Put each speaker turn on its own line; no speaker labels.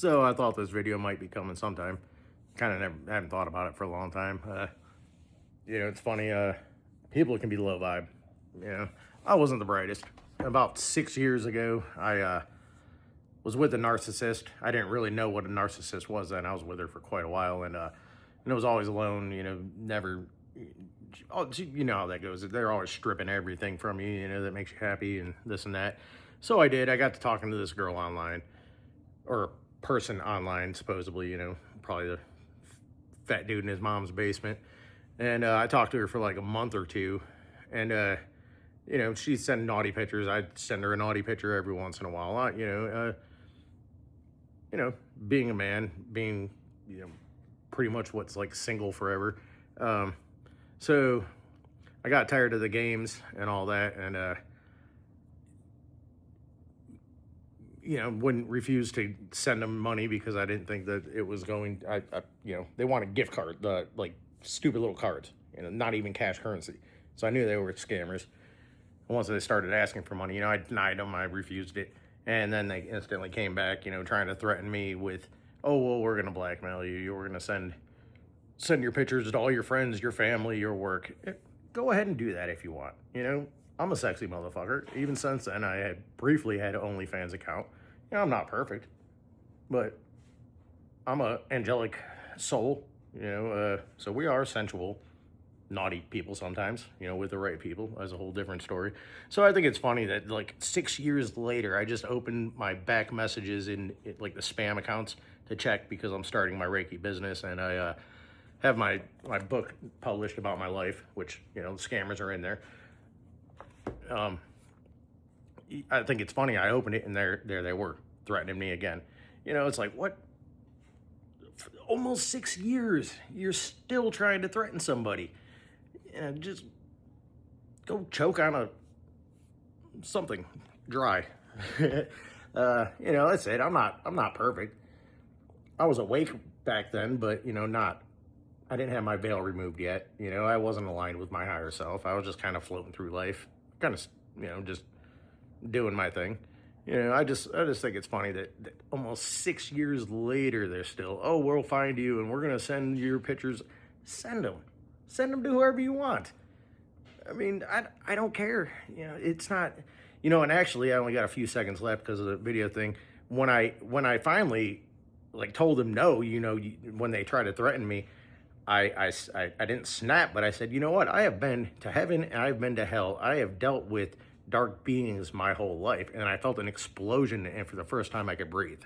So I thought this video might be coming sometime. Kind of never haven't thought about it for a long time. It's funny. People can be low vibe. I wasn't the brightest. About 6 years ago, I was with a narcissist. I didn't really know what a narcissist was then. I was with her for quite a while, and it was always alone. Never. Oh, you know how that goes. They're always stripping everything from you. That makes you happy and this and that. So I did. I got to talking to this girl online, or person online, supposedly. Probably the fat dude in his mom's basement. And I talked to her for like a month or two, and she'd send naughty pictures. I'd send her a naughty picture every once in a while. Being a man, being pretty much what's like single forever. So I got tired of the games and all that, and wouldn't refuse to send them money because I didn't think that it was going. They wanted gift card, like stupid little cards, not even cash currency. So I knew they were scammers. And once they started asking for money, I denied them. I refused it, and then they instantly came back, trying to threaten me with, "Oh well, we're gonna blackmail you. You're gonna send your pictures to all your friends, your family, your work." Go ahead and do that if you want. I'm a sexy motherfucker. Even since then, I had briefly had an OnlyFans account. I'm not perfect, but I'm a angelic soul. So we are sensual, naughty people sometimes. With the right people, that's a whole different story. So I think it's funny that like 6 years later, I just opened my back messages in like the spam accounts to check because I'm starting my Reiki business, and I have my book published about my life, which the scammers are in there. I think it's funny. I opened it and there they were threatening me again. It's like, what? Almost 6 years, you're still trying to threaten somebody. Just go choke on something dry. That's it. I'm not perfect. I was awake back then, but not. I didn't have my veil removed yet. I wasn't aligned with my higher self. I was just kind of floating through life, kind of, just doing my thing. I just think it's funny that almost 6 years later, they're still, "Oh, we'll find you and we're going to send your pictures." Send them to whoever you want. I mean, I don't care. It's not, and actually I only got a few seconds left because of the video thing. When I finally like told them no, when they tried to threaten me, I didn't snap, but I said, "You know what? I have been to heaven and I've been to hell. I have dealt with dark beings my whole life, and I felt an explosion, and for the first time I could breathe."